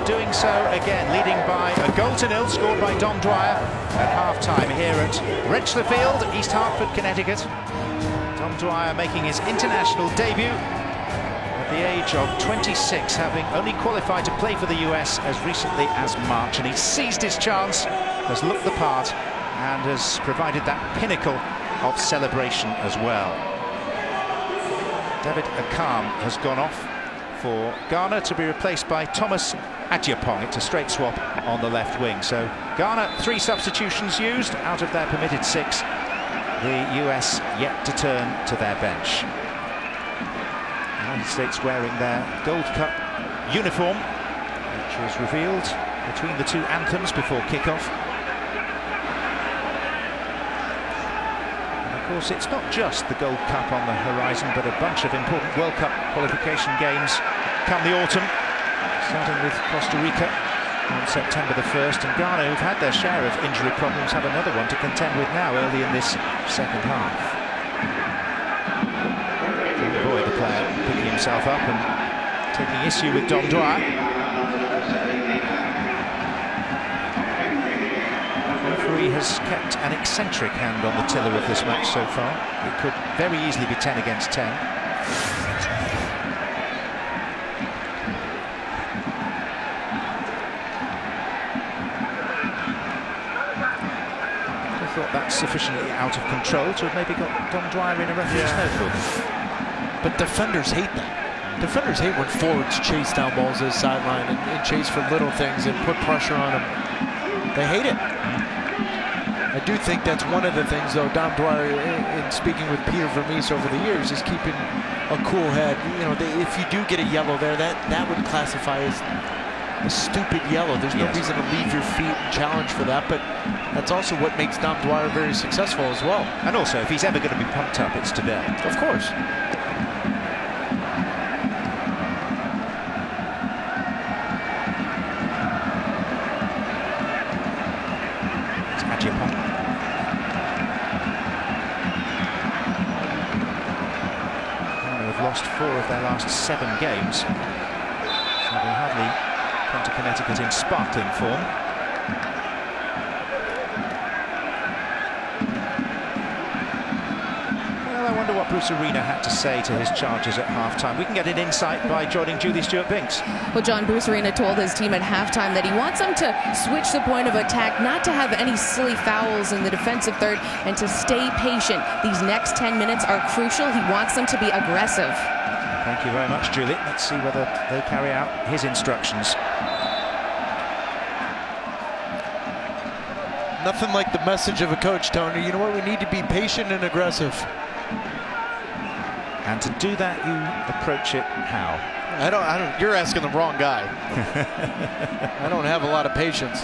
Doing so again, leading by a goal to nil, scored by Dom Dwyer at half-time here at Rentschler Field, East Hartford, Connecticut. Dom Dwyer making his international debut at the age of 26, having only qualified to play for the US as recently as March, and he's seized his chance, has looked the part, and has provided that pinnacle of celebration as well. David Akam has gone off for Ghana to be replaced by Thomas Agyapong. It's a straight swap on the left wing. So Ghana, 3 substitutions used out of their permitted 6. The US yet to turn to their bench. The United States wearing their Gold Cup uniform, which was revealed between the 2 anthems before kickoff. And of course, it's not just the Gold Cup on the horizon, but a bunch of important World Cup qualification games come the autumn, starting with Costa Rica on September the 1st, and Ghana, who've had their share of injury problems, have another one to contend with now early in this second half. Boy, the player picking himself up and taking issue with Dom Dwyer. The referee has kept an eccentric hand on the tiller of this match so far. It could very easily be 10 against 10. That's sufficiently out of control to have maybe got Dom Dwyer in a referee's notebook. But defenders hate that. Defenders hate when forwards chase down balls to the sideline and chase for little things and put pressure on them. They hate it. I do think that's one of the things, though, Dom Dwyer, in speaking with Peter Vermees over the years, is keeping a cool head. You know, if you do get a yellow there, that would classify as a stupid yellow. There's no reason to leave your feet and challenge for that, but that's also what makes Dom Dwyer very successful as well. And also, if he's ever going to be pumped up, it's today. Of course. It's Agyapong. Ghana have lost 4 of their last 7 games, so they hardly come to Connecticut in sparkling form. Well, I wonder what Bruce Arena had to say to his charges at halftime. We can get an insight by joining Julie Stewart-Binks. Well, John, Bruce Arena told his team at halftime that he wants them to switch the point of attack, not to have any silly fouls in the defensive third, and to stay patient. These next 10 minutes are crucial. He wants them to be aggressive. Thank you very much, Julie. Let's see whether they carry out his instructions. Nothing like the message of a coach, Tony. You know what? We need to be patient and aggressive. And to do that, you approach it how? I don't. You're asking the wrong guy. I don't have a lot of patience.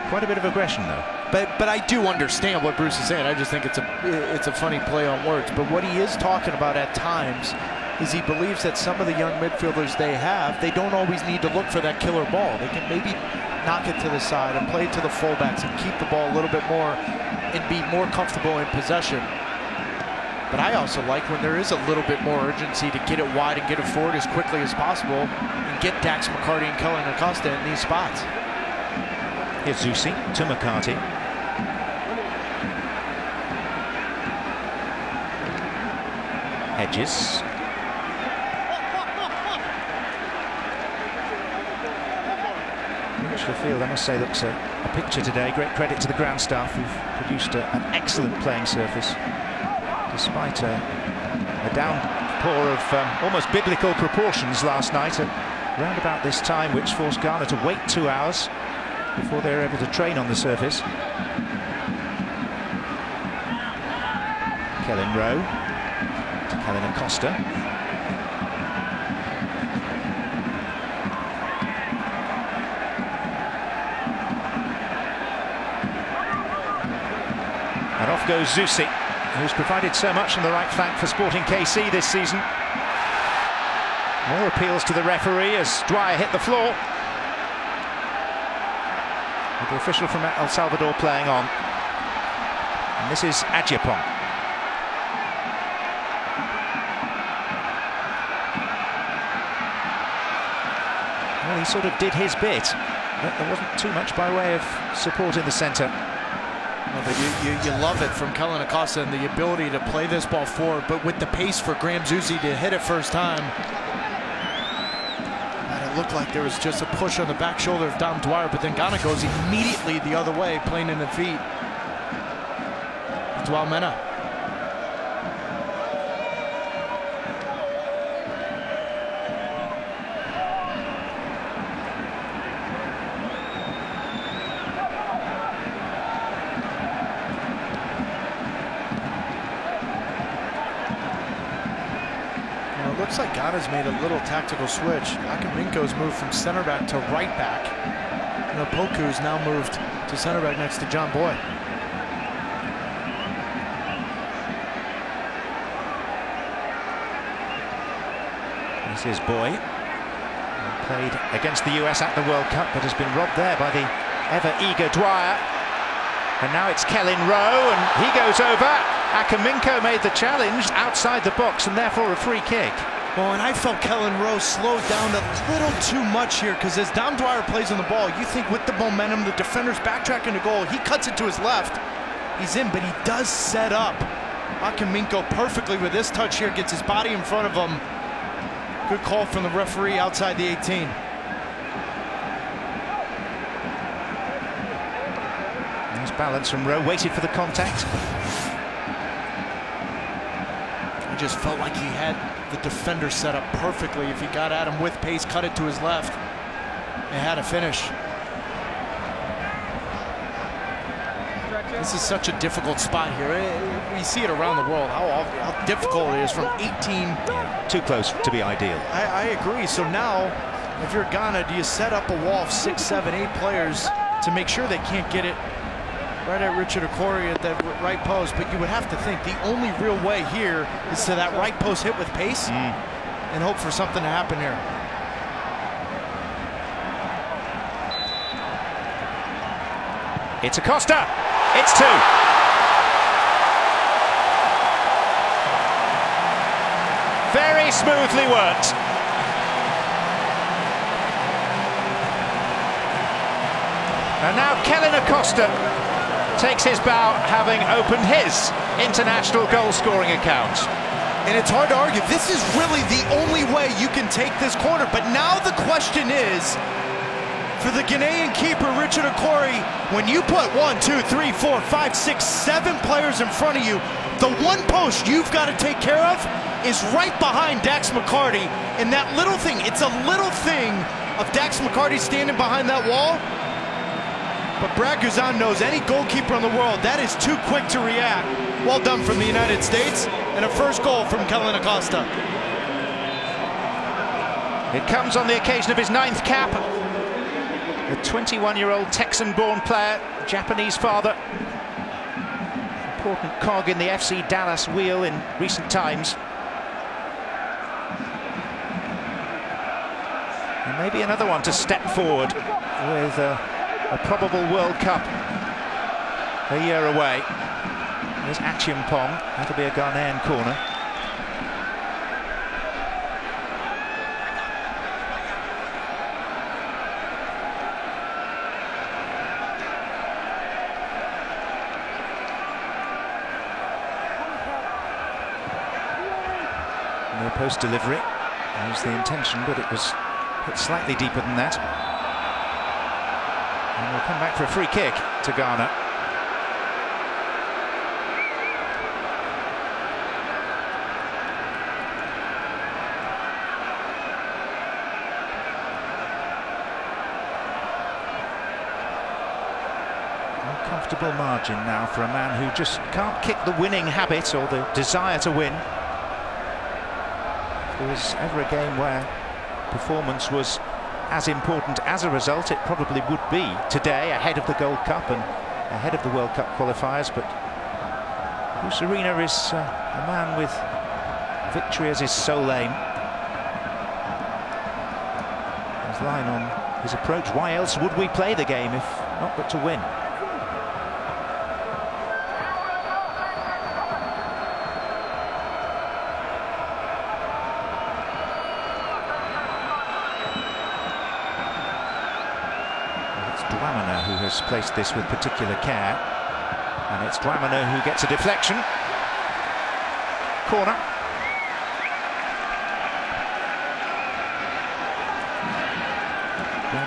Quite a bit of aggression, though. But I do understand what Bruce is saying. I just think it's a funny play on words. But what he is talking about at times is he believes that some of the young midfielders they have, they don't always need to look for that killer ball. They can maybe knock it to the side and play it to the fullbacks and keep the ball a little bit more and be more comfortable in possession. But I also like when there is a little bit more urgency to get it wide and get it forward as quickly as possible and get Dax McCarty and Kellen Acosta in these spots. Here's Zusi to McCarty. Hedges. The field, I must say, looks a picture today. Great credit to the ground staff who've produced an excellent playing surface, despite a downpour of almost biblical proportions last night at round about this time, which forced Ghana to wait 2 hours before they were able to train on the surface. Kellen Rowe to Kellen Acosta. And off goes Zusi, who's provided so much on the right flank for Sporting KC this season. More appeals to the referee as Dwyer hit the floor. With the official from El Salvador playing on. And this is Agyapong. Well, he sort of did his bit. But there wasn't too much by way of support in the centre. You love it from Kellen Acosta and the ability to play this ball forward, but with the pace for Graham Zusi to hit it first time. And it looked like there was just a push on the back shoulder of Dom Dwyer, but then Ghana goes immediately the other way, playing in the feet. Dwyer Mena. Looks like Ghana's made a little tactical switch. Akaminko's moved from center back to right back. And Opoku's now moved to center back next to John Boy. This is Boy. Played against the US at the World Cup, but has been robbed there by the ever-eager Dwyer. And now it's Kellen Rowe, and he goes over. Akaminko made the challenge outside the box, and therefore a free kick. Well, and I felt Kellen Rowe slowed down a little too much here, because as Dom Dwyer plays on the ball, you think with the momentum, the defender's backtracking to goal, he cuts it to his left. He's in, but he does set up Akaminko perfectly with this touch here, gets his body in front of him. Good call from the referee outside the 18. Nice balance from Rowe, waited for the contact. He just felt like he had the defender set up perfectly. If he got at him with pace, cut it to his left, and had a finish. This is such a difficult spot here. We see it around the world, how difficult it is from 18. Too close to be ideal. I agree. So now, if you're Ghana, do you set up a wall of 6, 7, 8 players to make sure they can't get it right at Richard Okori at that right post? But you would have to think the only real way here is to that right post hit with pace and hope for something to happen here. It's Acosta. It's 2. Very smoothly worked. And now Kellen Acosta takes his bow, having opened his international goal-scoring account. And it's hard to argue. This is really the only way you can take this corner. But now the question is, for the Ghanaian keeper, Richard Okori, when you put 1, 2, 3, 4, 5, 6, 7 players in front of you, the one post you've got to take care of is right behind Dax McCarty. And that little thing, it's a little thing of Dax McCarty standing behind that wall. But Brad Guzan knows any goalkeeper in the world, that is too quick to react. Well done from the United States, and a first goal from Kellen Acosta. It comes on the occasion of his 9th cap. The 21-year-old Texan-born player, Japanese father. Important cog in the FC Dallas wheel in recent times. And maybe another one to step forward with a probable World Cup a year away. There's Achiampong. That'll be a Ghanaian corner. No post delivery. That was the intention, but it was hit slightly deeper than that. And we'll come back for a free kick to Ghana. A comfortable margin now for a man who just can't kick the winning habit or the desire to win. If there was ever a game where performance was as important as a result, it probably would be today, ahead of the Gold Cup and ahead of the World Cup qualifiers. But Bruce Arena is a man with victory as his sole aim. His line on his approach: why else would we play the game if not but to win? Dwamena who has placed this with particular care. And it's Dwamena who gets a deflection. Corner.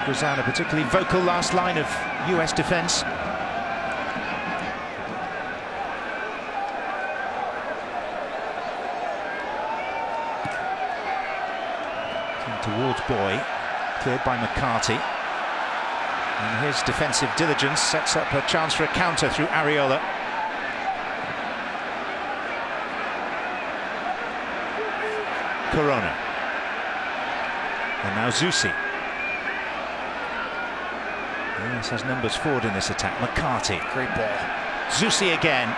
Grazan, a particularly vocal last line of US defence. Towards Boy, cleared by McCarthy. And his defensive diligence sets up a chance for a counter through Areola. Corona. And now Zusi. US has numbers forward in this attack. McCarthy. Great ball. Zusi again.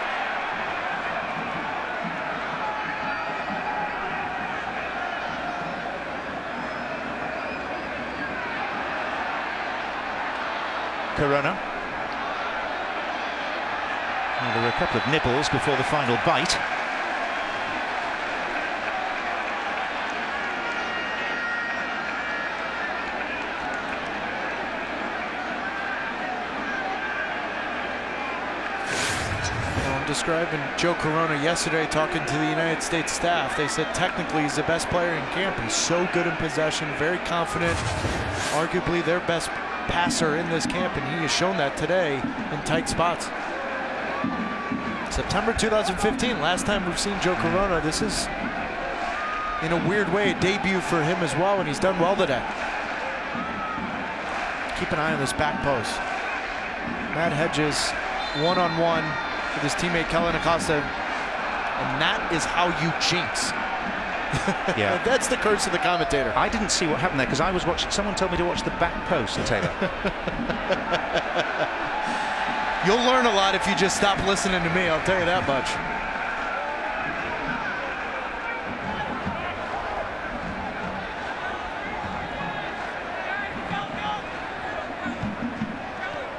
Corona. Well, there were a couple of nibbles before the final bite. Describing Joe Corona yesterday, talking to the United States staff. They said technically he's the best player in camp. He's so good in possession, very confident, arguably their best passer in this camp, and he has shown that today in tight spots. September 2015, last time we've seen Joe Corona. This is, in a weird way, a debut for him as well, and he's done well today. Keep an eye on this back post. Matt Hedges, one-on-one with his teammate Kellen Acosta, and that is how you jinx. Yeah, that's the curse of the commentator. I didn't see what happened there because I was watching. Someone told me to watch the back post, Taylor. You'll learn a lot if you just stop listening to me, I'll tell you that much.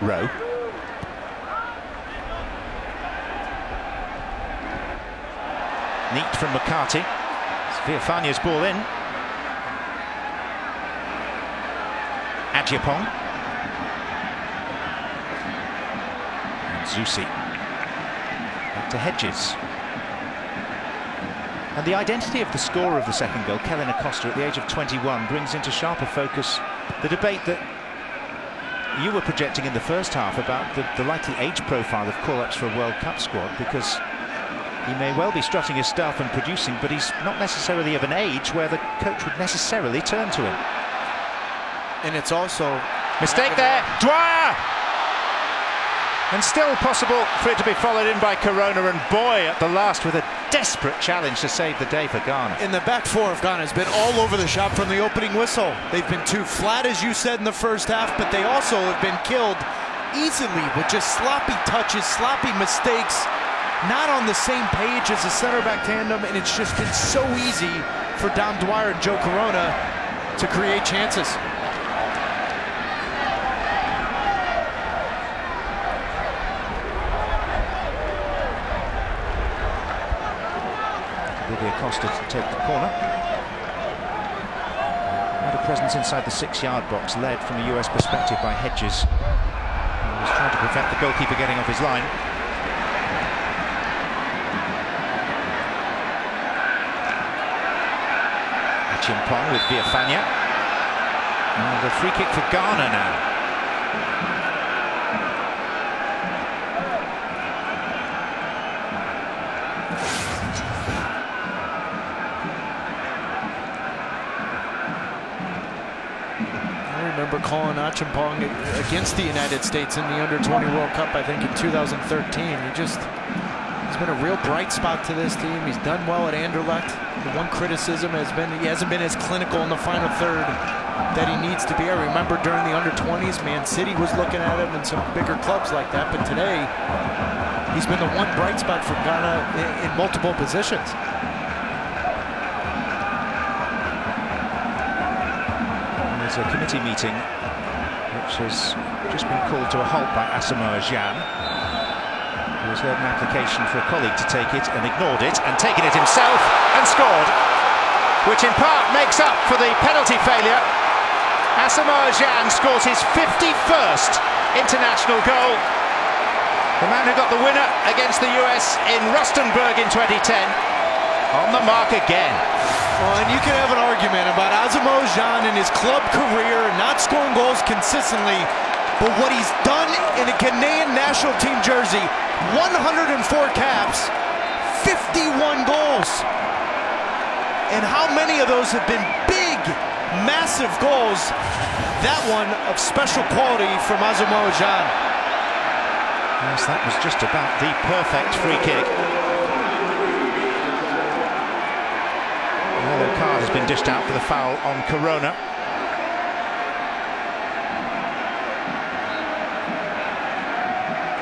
Rowe. Neat from McCarthy. It's Villafaña's ball in. Adjapong. And Zusi. Back to Hedges. And the identity of the scorer of the second goal, Kellen Acosta, at the age of 21, brings into sharper focus the debate that you were projecting in the first half about the likely age profile of call-ups for a World Cup squad, because he may well be strutting his stuff and producing, but he's not necessarily of an age where the coach would necessarily turn to him. And it's also... Mistake there, Dwyer! And still possible for it to be followed in by Corona, and Boy at the last with a desperate challenge to save the day for Ghana. And the back four of Ghana has been all over the shop from the opening whistle. They've been too flat, as you said, in the first half, but they also have been killed easily with just sloppy touches, sloppy mistakes, not on the same page as the center back tandem, and it's just been so easy for Dom Dwyer and Joe Corona to create chances. Acosta to take the corner. Had a presence inside the 6-yard box, led from a US perspective by Hedges. He was trying to prevent the goalkeeper getting off his line. Chimpong with Villafaña. And a free kick for Ghana now. Calling Achimpong against the United States in the Under-20 World Cup, I think, in 2013. He's been a real bright spot to this team. He's done well at Anderlecht. The one criticism has been he hasn't been as clinical in the final third that he needs to be. I remember during the Under-20s, Man City was looking at him and some bigger clubs like that, but today he's been the one bright spot for Ghana in multiple positions. There's a committee meeting which has just been called to a halt by Asamoah Gyan, who has heard an application for a colleague to take it and ignored it, and taken it himself and scored, which in part makes up for the penalty failure Asamoah Gyan scores his 51st international goal. The man who got the winner against the US in Rustenburg in 2010. On the mark again. Well, and you can have an argument about Asamoah Gyan in his club career not scoring goals consistently, but what he's done in a Ghanaian national team jersey, 104 caps, 51 goals. And how many of those have been big, massive goals? That one of special quality from Asamoah Gyan. Yes, that was just about the perfect free kick. The yellow card has been dished out for the foul on Corona.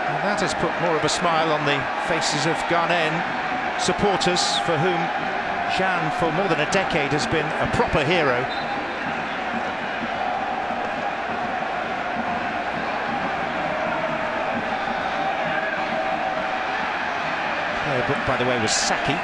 And that has put more of a smile on the faces of Ghanaian supporters, for whom Gyan for more than a decade has been a proper hero. Player booked, by the way, was Saki.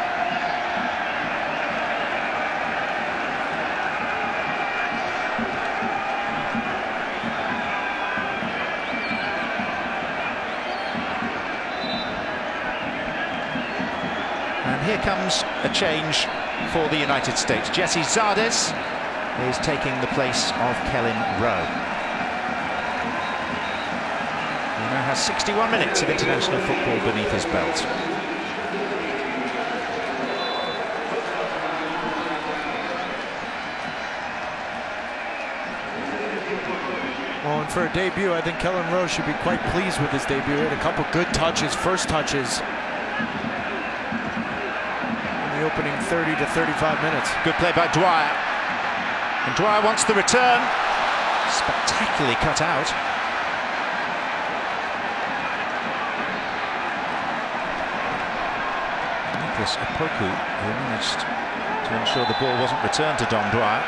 And here comes a change for the United States. Jesse Zardes is taking the place of Kellen Rowe. He now has 61 minutes of international football beneath his belt. Well, and for a debut, I think Kellen Rowe should be quite pleased with his debut. He had a couple good touches, first touches, in the opening 30 to 35 minutes. Good play by Dwyer. And Dwyer wants the return. Spectacularly cut out. Nicholas Opoku, who managed to ensure the ball wasn't returned to Dom Dwyer.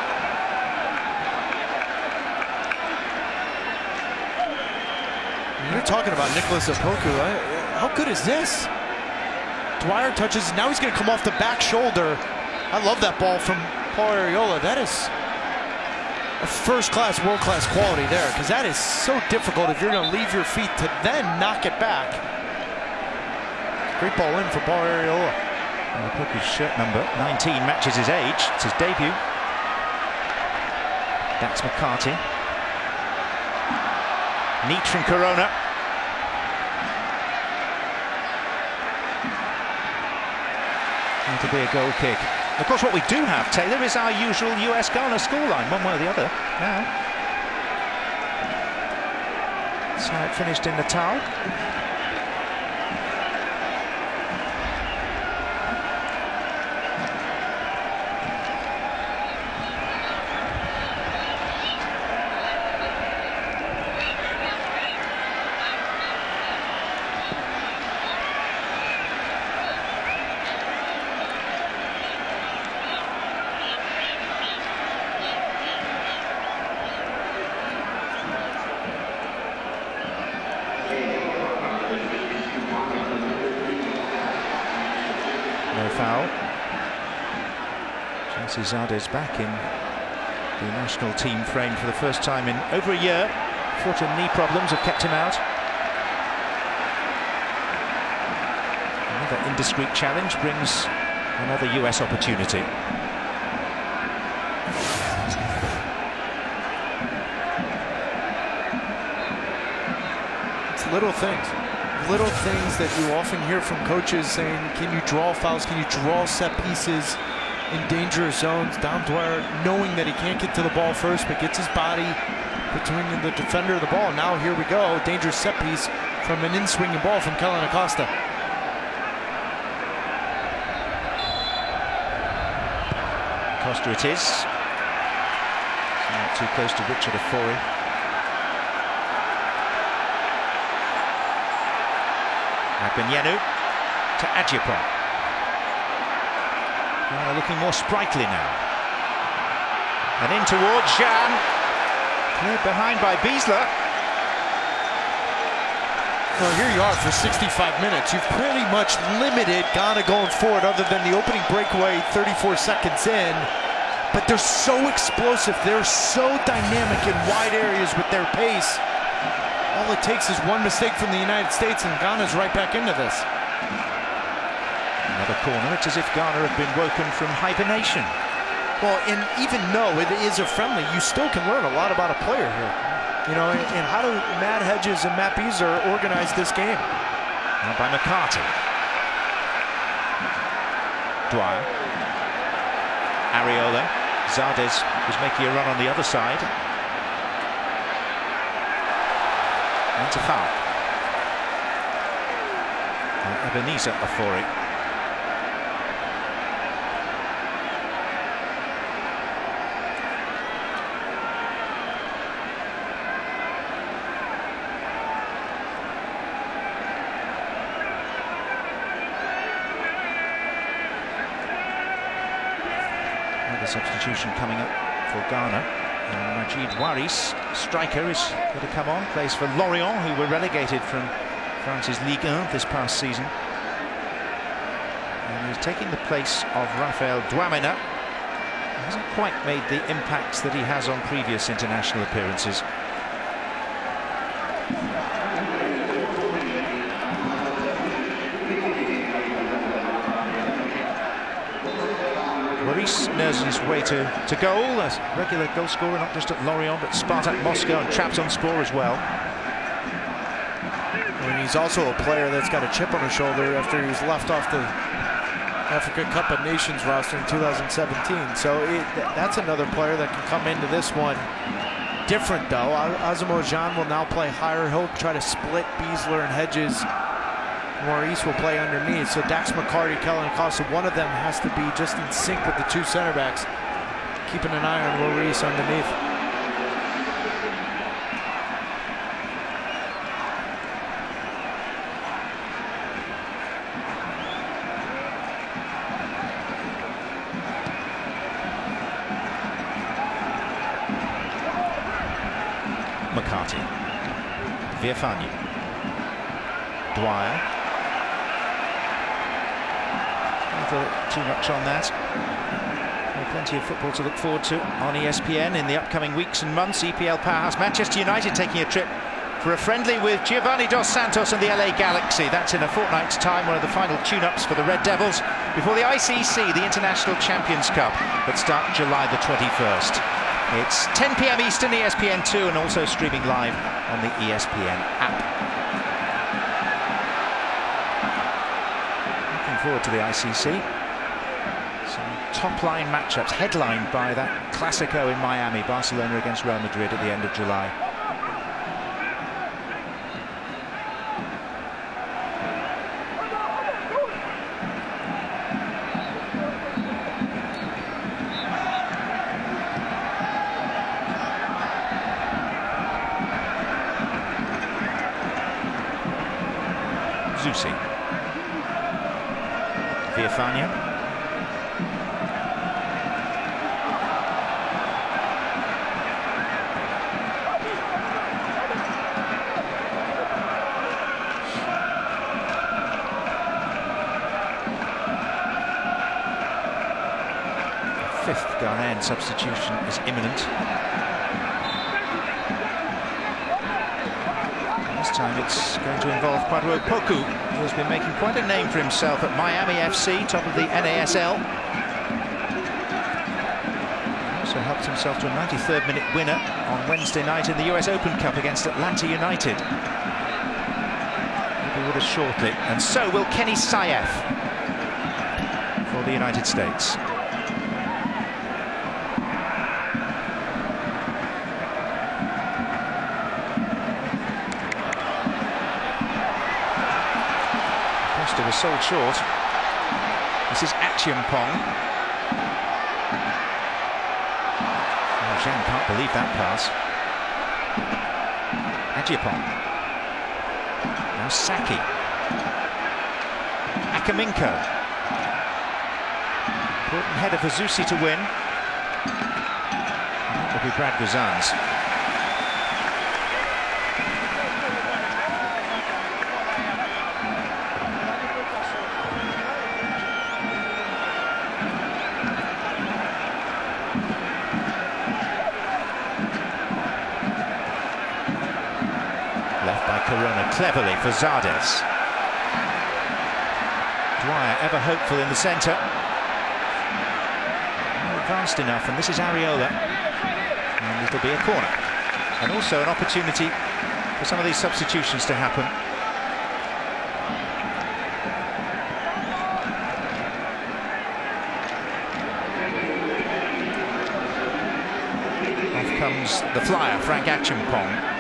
You're talking about Nicholas Opoku. How good is this? Dwyer touches. Now he's going to come off the back shoulder. I love that ball from Paul Arriola. That is a first-class, world-class quality there, because that is so difficult if you're going to leave your feet to then knock it back. Great ball in for Paul Arriola. Opoku's shirt number 19 matches his age. It's his debut. That's McCarthy. Neat from Corona. Going to be a goal kick. Of course, what we do have, Taylor, is our usual US-Ghana scoreline, one way or the other. Now, that's how it finished in Natal. No foul. Jesse Zardes back in the national team frame for the first time in over a year. Foot and knee problems have kept him out. Another indiscreet challenge brings another US opportunity. It's little things. Little things that you often hear from coaches saying, can you draw fouls, can you draw set pieces in dangerous zones? Dom Dwyer, knowing that he can't get to the ball first, but gets his body between the defender of the ball. Now here we go, dangerous set piece from an in-swinging ball from Kellen Acosta. Acosta it is. Not too close to Richard Ofori. Agbenyenu to Adjipon. Looking more sprightly now. And in towards Gyan. Cleared behind by Biesler. Well, here you are for 65 minutes. You've pretty much limited Ghana going forward, other than the opening breakaway 34 seconds in. but they're so explosive. They're so dynamic in wide areas with their pace. All it takes is one mistake from the United States and Ghana's right back into this. Another corner. It's as if Ghana have been woken from hibernation. Well, and even though it is a friendly, you still can learn a lot about a player here. You know, and how do Matt Hedges and Matt Beasley organize this game? Now by McCarty. Dwyer. Areola. Zardes was making a run on the other side. Into foul. Ebenezer Afori. Another substitution coming up for Ghana. Majid Waris, striker, is going to come on. Plays for Lorient, who were relegated from France's Ligue 1 this past season. And he's taking the place of Raphael Dwamena. He hasn't quite made the impacts that he has on previous international appearances. Maurice Nerzen's way to goal, a regular goal scorer, not just at Lorient, but Spartak Moscow and Trabzonspor as well. And he's also a player that's got a chip on his shoulder after he was left off the Africa Cup of Nations roster in 2017. So that's another player that can come into this one different, though. Asamoah Gyan will now play higher. He'll try to split Beasley and Hedges. Maurice will play underneath. So Dax McCarty, Kellen Acosta, one of them has to be just in sync with the two center backs, keeping an eye on Maurice underneath. McCarty. Viafani. Dwyer. Too much on that. Plenty of football to look forward to on ESPN in the upcoming weeks and months. EPL powerhouse Manchester United taking a trip for a friendly with Giovanni Dos Santos and the LA Galaxy. That's in a fortnight's time, one of the final tune-ups for the Red Devils before the ICC, the International Champions Cup, that start July the 21st. It's 10 p.m. Eastern, ESPN2, and also streaming live on the ESPN app. Forward to the ICC. Some top-line matchups headlined by that Clasico in Miami, Barcelona against Real Madrid at the end of July. Zusi. Viafania. The fifth Ghanaian substitution is imminent. This time it's going to involve Kwadwo Poku, who has been making quite a name for himself at Miami FC, top of the NASL. Also helped himself to a 93rd minute winner on Wednesday night in the US Open Cup against Atlanta United. He'll be with us shortly, and so will Kenny Sayev for the United States. Was sold short. This is Achiampong. Oh, Zhang can't believe that pass. Achiampong. Now Saki. Akaminko. Important header for Zusi to win. And that will be Brad Guzan's. Left by Corona cleverly for Zardes. Dwyer ever hopeful in the centre. Not advanced enough, and this is Areola. And it'll be a corner. And also an opportunity for some of these substitutions to happen. Off comes the flyer, Frank Achimpong.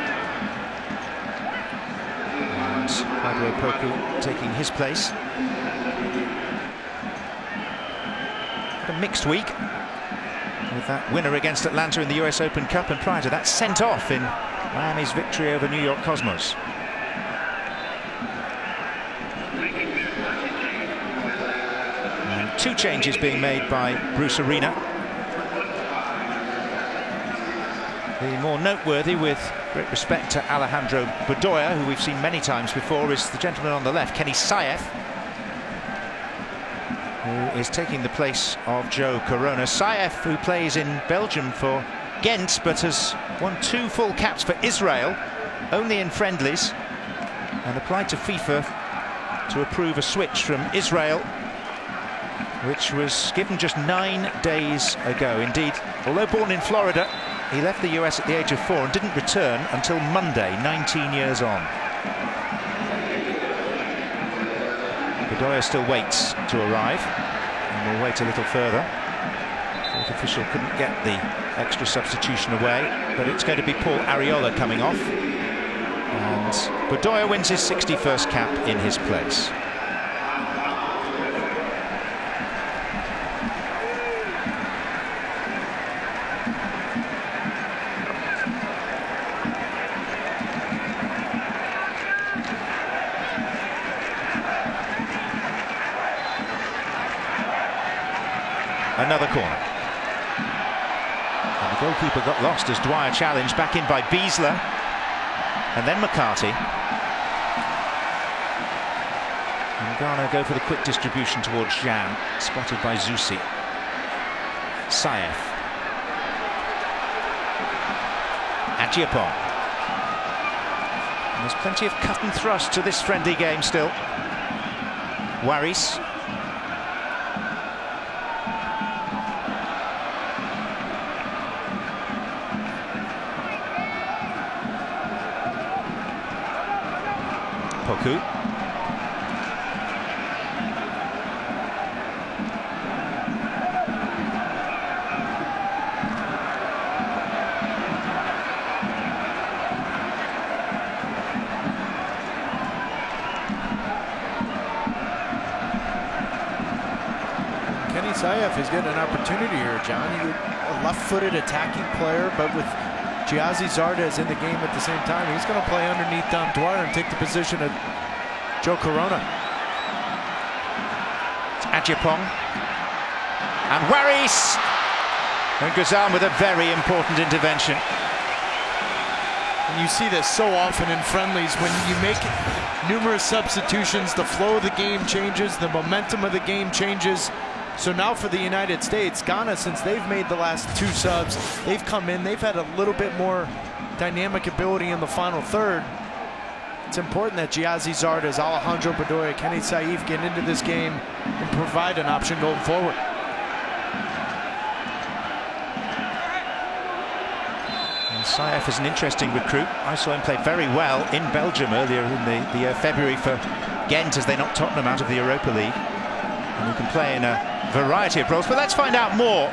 And Poku taking his place. A mixed week with that winner against Atlanta in the US Open Cup, and prior to that sent off in Miami's victory over New York Cosmos. And 2 changes being made by Bruce Arena. The more noteworthy, with great respect to Alejandro Bedoya, who we've seen many times before, is the gentleman on the left, Kenny Saef, who is taking the place of Joe Corona. Saef, who plays in Belgium for Ghent, but has won 2 full caps for Israel, only in friendlies, and applied to FIFA to approve a switch from Israel, which was given just 9 days ago. Indeed, although born in Florida, he left the US at the age of 4 and didn't return until Monday, 19 years on. Bedoya still waits to arrive, and we'll wait a little further. Fourth official couldn't get the extra substitution away, but it's going to be Paul Areola coming off. And Bedoya wins his 61st cap in his place. Another corner. And the goalkeeper got lost as Dwyer challenged, back in by Beasler. And then McCarty. And Ghana go for the quick distribution towards Jan, spotted by Zusi. Saef. Achiapong. And there's plenty of cut and thrust to this friendly game still. Waris. Poku. Kenny Saef is getting an opportunity here, John. He's a left-footed attacking player, but with Giazzi Zardes in the game at the same time, he's going to play underneath Dom Dwyer and take the position of Joe Corona. It's Achiapong. And Waris! And Ghazan with a very important intervention. And you see this so often in friendlies. When you make numerous substitutions, the flow of the game changes, the momentum of the game changes. So now for the United States, Ghana, since they've made the last 2 subs, they've come in, they've had a little bit more dynamic ability in the final third. It's important that Giazzi Zardes, Alejandro Bedoya, Kenny Saef get into this game and provide an option going forward. And Saef is an interesting recruit. I saw him play very well in Belgium earlier in the February for Ghent as they knocked Tottenham out of the Europa League. And he can play in a variety of roles, but let's find out more.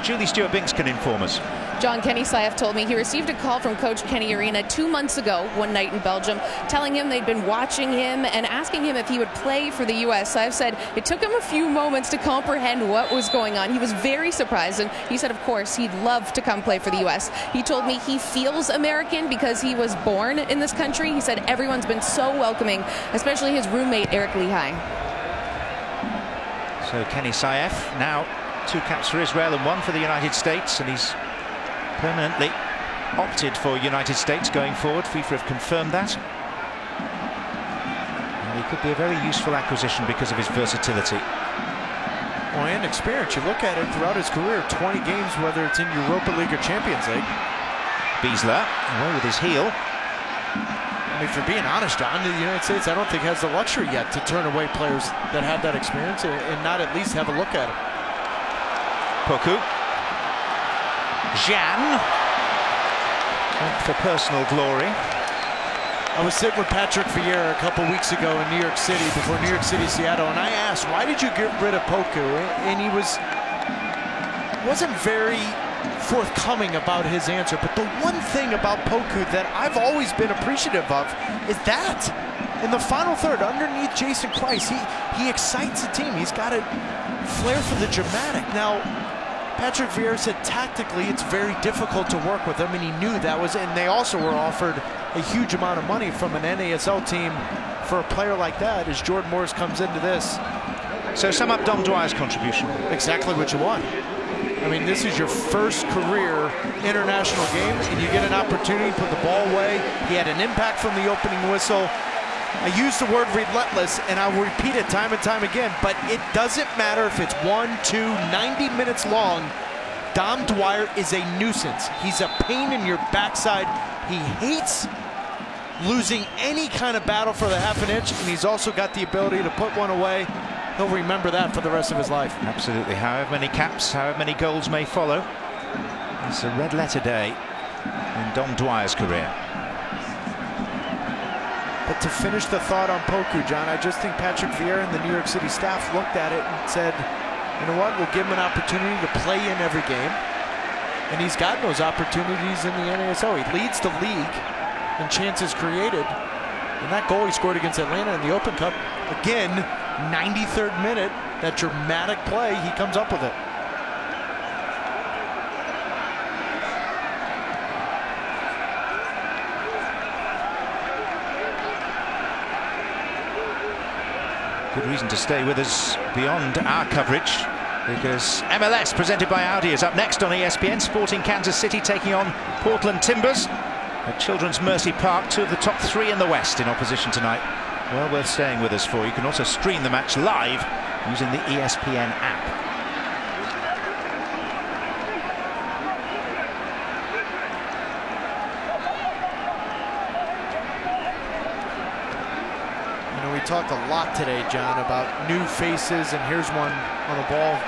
Julie Stewart-Binks can inform us. John, Kenny Saef told me he received a call from Coach Kenny Arena 2 months ago, one night in Belgium, telling him they'd been watching him and asking him if he would play for the U.S. Saef said it took him a few moments to comprehend what was going on. He was very surprised, and he said, of course, he'd love to come play for the U.S. He told me he feels American because he was born in this country. He said everyone's been so welcoming, especially his roommate, Eric Lehigh. So Kenny Saef now 2 caps for Israel and 1 for the United States, and he's permanently opted for United States going forward. FIFA have confirmed that. And he could be a very useful acquisition because of his versatility. Well, and experience. You look at it throughout his career, 20 games, whether it's in Europa League or Champions League. Beasler away with his heel. mean, for being honest, John, the United States, I don't think has the luxury yet to turn away players that have that experience and not at least have a look at it. Poku. Jean. Went for personal glory. I was sitting with Patrick Vieira a couple weeks ago in New York City before New York City, Seattle, and I asked, why did you get rid of Poku? And he wasn't very forthcoming about his answer. But the one thing about Poku that I've always been appreciative of is that in the final third, underneath Jason Price, he excites the team. He's got a flair for the dramatic. Now, Patrick Vieira said tactically it's very difficult to work with him, and he knew that was, and they also were offered a huge amount of money from an NASL team for a player like that as Jordan Morris comes into this. So sum up Dom Dwyer's contribution. Exactly what you want. I mean, this is your first career international game, and you get an opportunity to put the ball away. He had an impact from the opening whistle. I use the word relentless, and I will repeat it time and time again, but it doesn't matter if it's 1, 2, 90 minutes long. Dom Dwyer is a nuisance. He's a pain in your backside. He hates losing any kind of battle for the half an inch, and he's also got the ability to put one away. He'll remember that for the rest of his life. Absolutely. However many caps, however many goals may follow, it's a red letter day in Dom Dwyer's career. But to finish the thought on Poku, John, I just think Patrick Vieira and the New York City staff looked at it and said, you know what, we'll give him an opportunity to play in every game. And he's gotten those opportunities in the NASL. He leads the league in chances created. And that goal he scored against Atlanta in the Open Cup, again, 93rd minute, that dramatic play, he comes up with it. Good reason to stay with us beyond our coverage, because MLS presented by Audi is up next on ESPN. Sporting Kansas City taking on Portland Timbers at Children's Mercy Park, two of the top three in the West in opposition tonight. Well worth staying with us for. You can also stream the match live using the ESPN app. You know, we talked a lot today, John, about new faces, and here's one on the ball.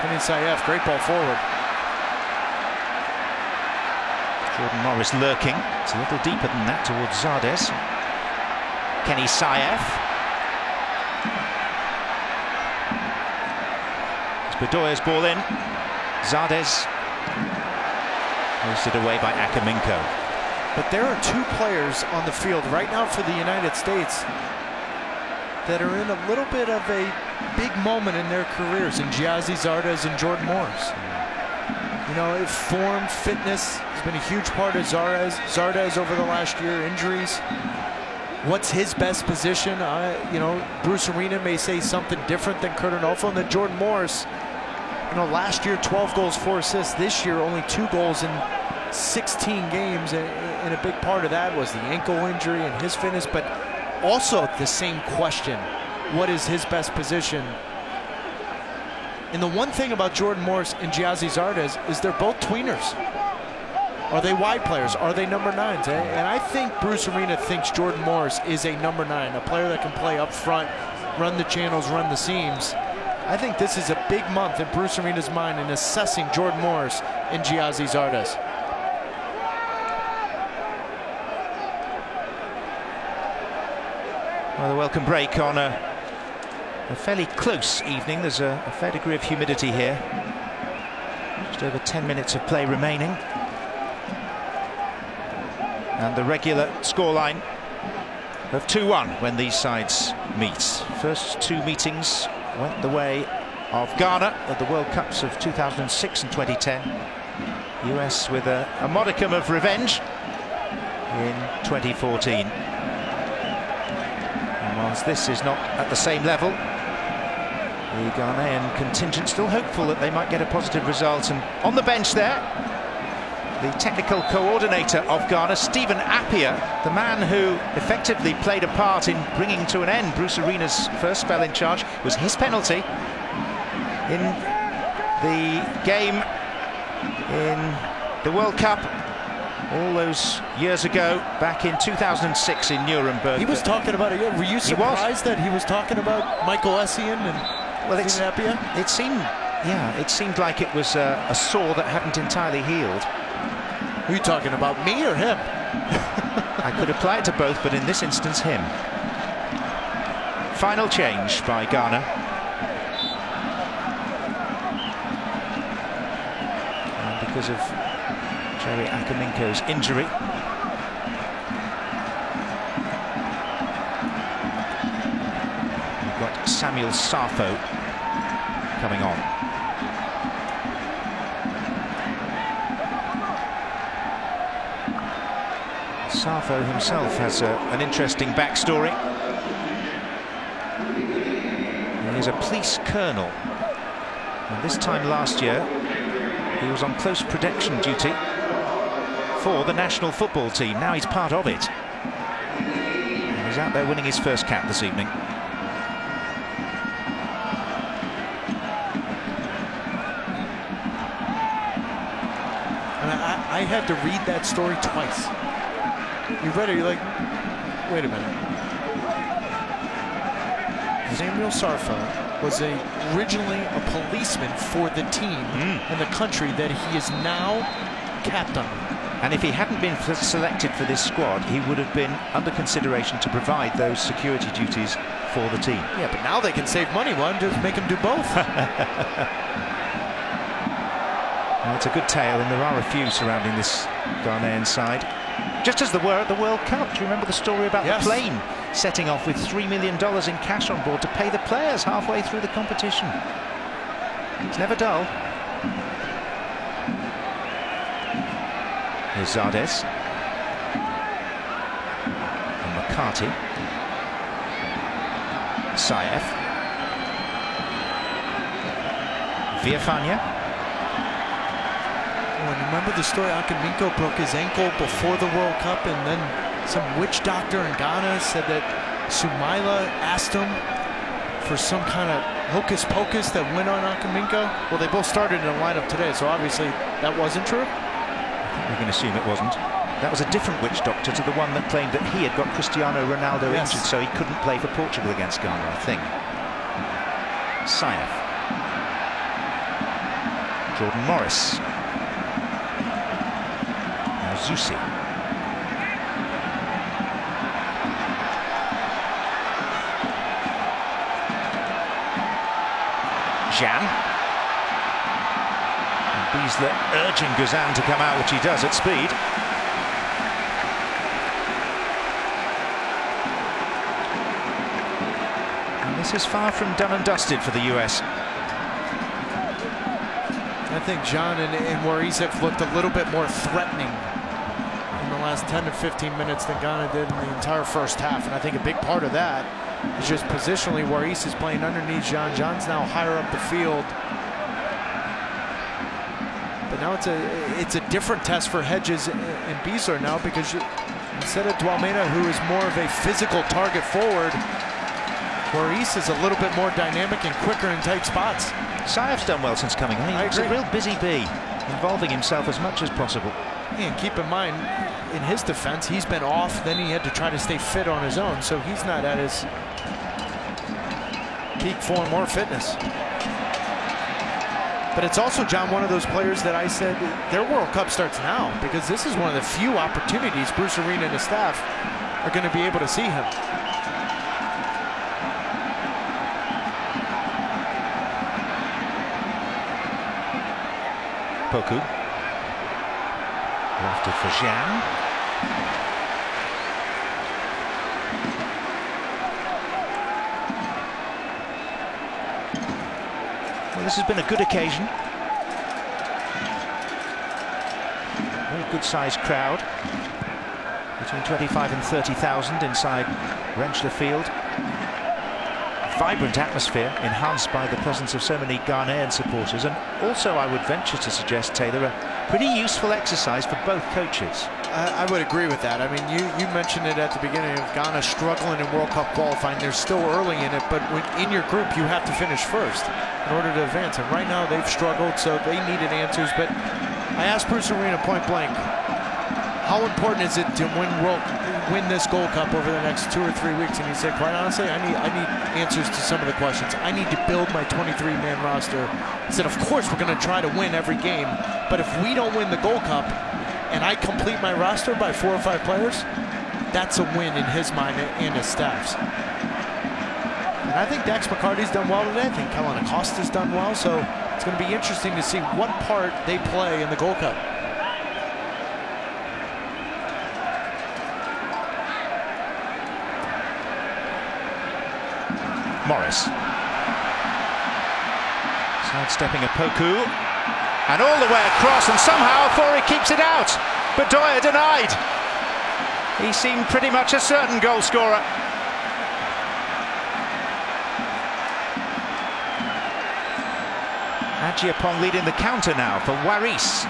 Kenny Saif, great ball forward. Jordan Morris lurking. It's a little deeper than that towards Zardes. Kenny Saif. It's Bedoya's ball in. Zardes hoisted away by Akaminko. But there are two players on the field right now for the United States that are in a little bit of a big moment in their careers, in Giazzi Zardes and Jordan Morris. You know, if form, fitness has been a huge part of Zardes over the last year, injuries. What's his best position? You know, Bruce Arena may say something different than Kurt Onofo, and then Jordan Morris, you know, last year 12 goals, 4 assists. This year only 2 goals in 16 games, and a big part of that was the ankle injury and his fitness, but also the same question, what is his best position? And the one thing about Jordan Morris and Giazzi Zardes is they're both tweeners. Are they wide players? Are they number 9s? And I think Bruce Arena thinks Jordan Morris is a number 9, a player that can play up front, run the channels, run the seams. I think this is a big month in Bruce Arena's mind in assessing Jordan Morris and Giazzi Zardes. Well, the welcome break on a fairly close evening. There's a fair degree of humidity here. Just over 10 minutes of play remaining. And the regular scoreline of 2-1 when these sides meet. First 2 meetings went the way of Ghana at the World Cups of 2006 and 2010. US with a modicum of revenge in 2014. And whilst this is not at the same level, the Ghanaian contingent still hopeful that they might get a positive result. And on the bench there, the technical coordinator of Ghana, Stephen Appiah, the man who effectively played a part in bringing to an end Bruce Arena's first spell in charge, was his penalty in the game in the World Cup all those years ago, back in 2006 in Nuremberg. He was talking about it. Were you surprised that he was talking about Michael Essien and it seemed like it was a sore that hadn't entirely healed. Are you talking about me or him? I could apply it to both, but in this instance, him. Final change by Ghana. And because of Jerry Akaminko's injury, we've got Samuel Sarfo coming on. Sarfo himself has an interesting backstory. He is a police colonel, and this time last year he was on close protection duty for the national football team. Now he's part of it, and he's out there winning his first cap this evening. And I had to read that story twice. You read it, you're like, wait a minute. Samuel Sarfo was originally a policeman for the team and the country that he is now capped under. And if he hadn't been selected for this squad, he would have been under consideration to provide those security duties for the team. Yeah, but now they can save money. Why don't just make him do both? Well, it's a good tale, and there are a few surrounding this Ghanaian side. Just as there were at the World Cup. Do you remember the story about the plane setting off with $3 million in cash on board to pay the players halfway through the competition? It's never dull. Here's Zardes. And McCarthy. Saif. Viafania. Remember the story? Akaminko broke his ankle before the World Cup, and then some witch doctor in Ghana said that Sumaila asked him for some kind of hocus pocus that went on Akaminko. Well, they both started in the lineup today, so obviously that wasn't true. I think we can assume it wasn't. That was a different witch doctor to the one that claimed that he had got Cristiano Ronaldo injured, so he couldn't play for Portugal against Ghana, I think. Saif. Jordan Morris. Zusi. Jan. And Beasley urging Guzan to come out, which he does at speed. And this is far from done and dusted for the US. I think John and Maurice have looked a little bit more threatening in the last 10 to 15 minutes than Ghana did in the entire first half. And I think a big part of that is just positionally Maurice is playing underneath John. John's now higher up the field. But now it's a different test for Hedges and Beasler now, because instead of Dwalmena, who is more of a physical target forward, Maurice is a little bit more dynamic and quicker in tight spots. Saif's done well since coming on. He's a real busy bee, involving himself as much as possible. And keep in mind, in his defense, he's been off, then he had to try to stay fit on his own, so he's not at his peak form or fitness. But it's also, John, one of those players that I said their World Cup starts now, because this is one of the few opportunities Bruce Arena and his staff are going to be able to see him. Poku. Lofted for Jean. Well, this has been a good occasion. Very good sized crowd. Between 25 and 30,000 inside Rentschler Field. Vibrant atmosphere enhanced by the presence of so many Ghanaian supporters, and also I would venture to suggest, Taylor, a pretty useful exercise for both coaches. I would agree with that. I mean, you mentioned it at the beginning of Ghana struggling in World Cup qualifying. They're still early in it, but in your group you have to finish first in order to advance, and right now they've struggled, so they needed answers. But I asked Bruce Arena point blank, how important is it to win this Gold Cup over the next 2 or 3 weeks? And he said, quite honestly, I need answers to some of the questions. I need to build my 23-man roster. He said, of course, we're going to try to win every game, but if we don't win the Gold Cup and I complete my roster by 4 or 5 players, that's a win in his mind and his staff's. And I think Dax McCarty's done well today. I think Kellen Acosta's done well, so it's going to be interesting to see what part they play in the Gold Cup. Morris. Sidestepping a Poku. And all the way across, and somehow Fori keeps it out. Bedoya denied. He seemed pretty much a certain goal scorer. Agyapong leading the counter now for Waris.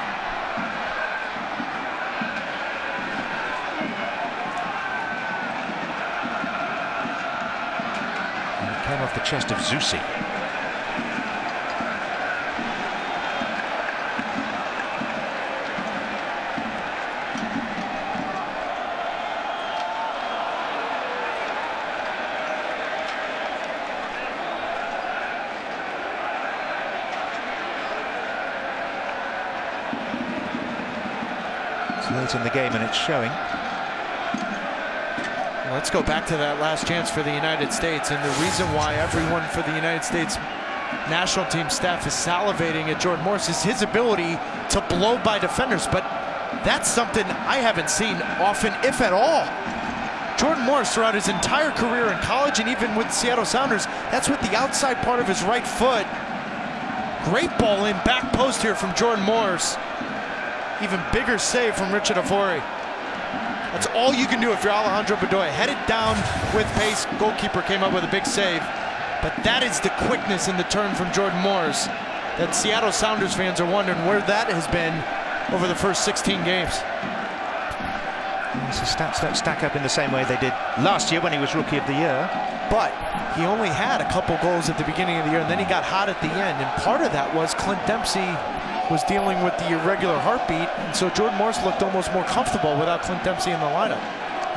Came off the chest of Zusi. It's late in the game and it's showing. Let's go back to that last chance for the United States, and the reason why everyone for the United States national team staff is salivating at Jordan Morris is his ability to blow by defenders, but that's something I haven't seen often, if at all. Jordan Morris throughout his entire career in college and even with Seattle Sounders, that's with the outside part of his right foot. Great ball in, back post here from Jordan Morris. Even bigger save from Richard Ofori. That's all you can do if you're Alejandro Bedoya. Headed down with pace. Goalkeeper came up with a big save. But that is the quickness in the turn from Jordan Morris that Seattle Sounders fans are wondering where that has been over the first 16 games. So stats don't stack up in the same way they did last year when he was Rookie of the Year. But he only had a couple goals at the beginning of the year, and then he got hot at the end. And part of that was Clint Dempsey was dealing with the irregular heartbeat, and so Jordan Morris looked almost more comfortable without Clint Dempsey in the lineup.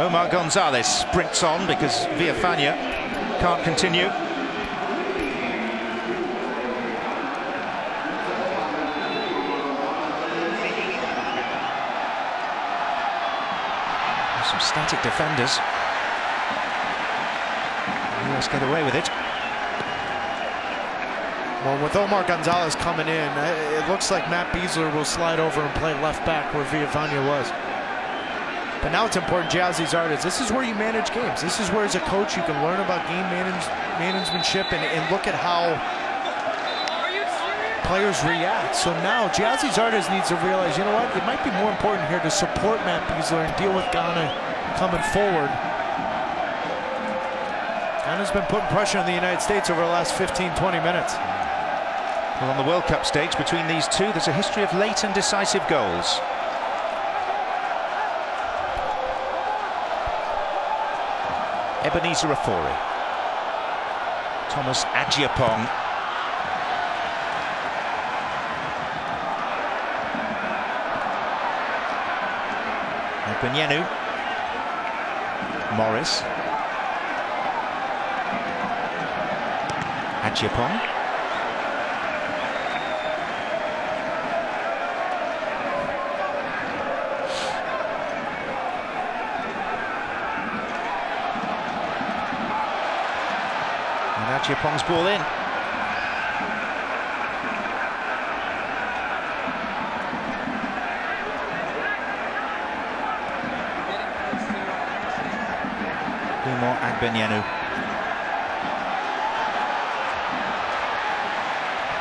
Omar Gonzalez sprints on because Villafania can't continue. Some static defenders. US get away with it. Well, with Omar Gonzalez coming in, it looks like Matt Beasler will slide over and play left back where Villafania was. But now it's important, Giazzi Zardes, this is where you manage games. This is where, as a coach, you can learn about game managementship and look at how players react. So now Giazzi Zardes needs to realize, you know what, it might be more important here to support Matt Beasler and deal with Ghana coming forward. Ghana's been putting pressure on the United States over the last 15-20 minutes. Well, on the World Cup stage, between these two, there's a history of late and decisive goals. Ebenezer Ofori. Thomas Agyapong. Agbenyenu. Morris. Agyapong. Agyapong's ball in. Umar Agbenyenu.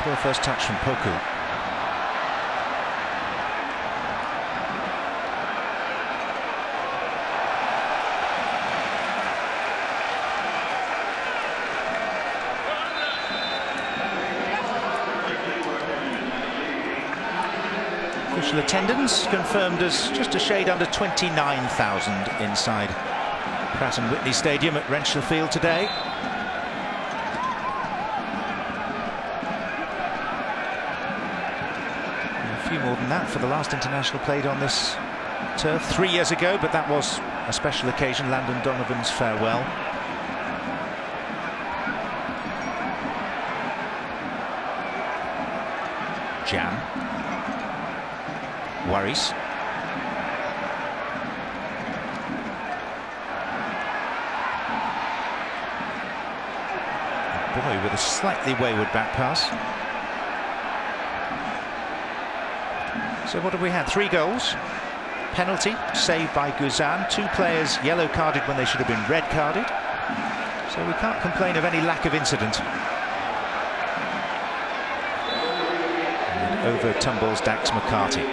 Poor first touch from Poku. Official attendance confirmed as just a shade under 29,000 inside Pratt & Whitney Stadium at Rentschler Field today. And a few more than that for the last international played on this turf 3 years ago, but that was a special occasion, Landon Donovan's farewell. Jam worries. Boy, with a slightly wayward back pass. So what have we had? 3 goals. Penalty saved by Guzan. 2 players yellow carded when they should have been red carded. So we can't complain of any lack of incident. And over tumbles Dax McCarty.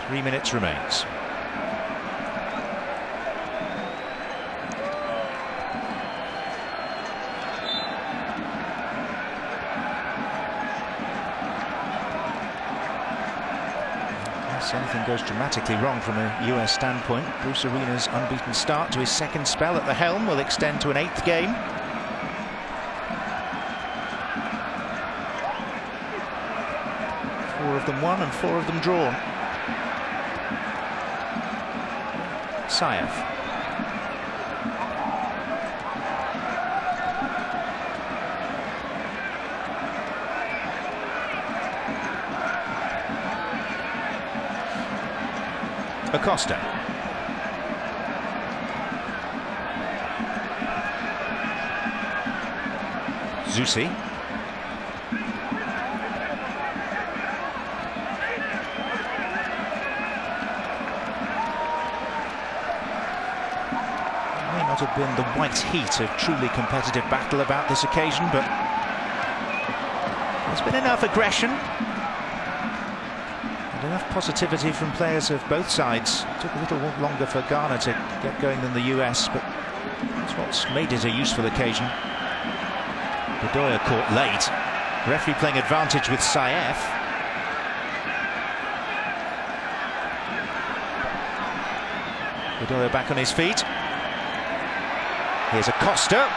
3 minutes remains. Unless anything goes dramatically wrong from a US standpoint, Bruce Arena's unbeaten start to his 2nd spell at the helm will extend to an 8th game. Four of them won and 4 of them drawn. Saev. Acosta. Zusi. May not have been the white heat of truly competitive battle about this occasion, but there's been enough aggression. Enough positivity from players of both sides. It took a little longer for Ghana to get going than the US, but that's what's made it a useful occasion. Bedoya caught late. Referee playing advantage with Saev. Bedoya back on his feet. Here's Acosta.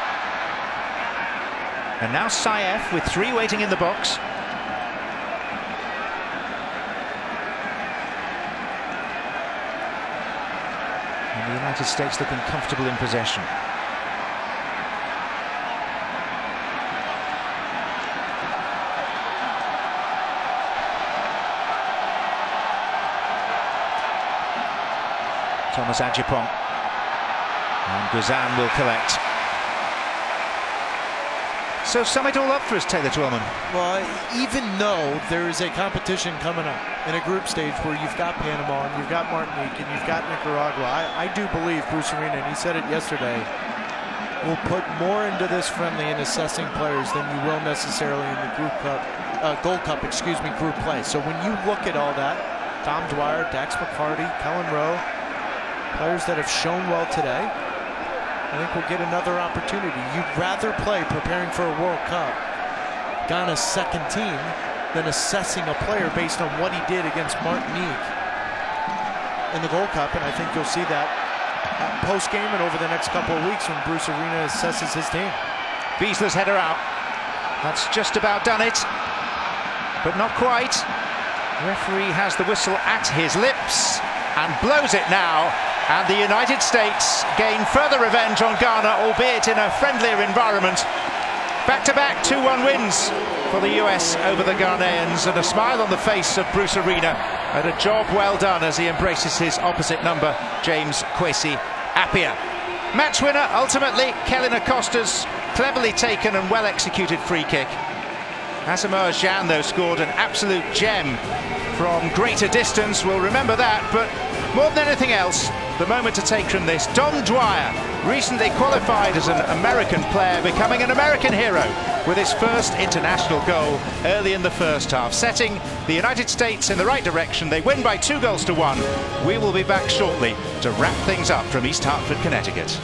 And now Saev with 3 waiting in the box. The United States looking comfortable in possession. Thomas Ajipong. And Guzan will collect. So sum it all up for us, Taylor Twellman. Well, even though there is a competition coming up in a group stage where you've got Panama and you've got Martinique and you've got Nicaragua, I do believe Bruce Arena, and he said it yesterday, will put more into this friendly in assessing players than you will necessarily in the Gold Cup, group play. So when you look at all that, Dom Dwyer, Dax McCarty, Kellen Rowe, players that have shown well today, I think we'll get another opportunity. You'd rather play preparing for a World Cup, Ghana's 2nd team, than assessing a player based on what he did against Martinique in the Gold Cup, and I think you'll see that post-game and over the next couple of weeks when Bruce Arena assesses his team. Beasley's header out. That's just about done it, but not quite. The referee has the whistle at his lips and blows it now. And the United States gain further revenge on Ghana, albeit in a friendlier environment. Back-to-back 2-1 wins for the US over the Ghanaians, and a smile on the face of Bruce Arena at a job well done as he embraces his opposite number, James Kwesi Appiah. Match winner, ultimately, Kellen Acosta's cleverly taken and well-executed free kick. Asamoah Gyan, though, scored an absolute gem from greater distance. We'll remember that, but more than anything else, the moment to take from this, Dom Dwyer, recently qualified as an American player, becoming an American hero with his first international goal early in the first half, setting the United States in the right direction. They win by 2-1. We will be back shortly to wrap things up from East Hartford, Connecticut.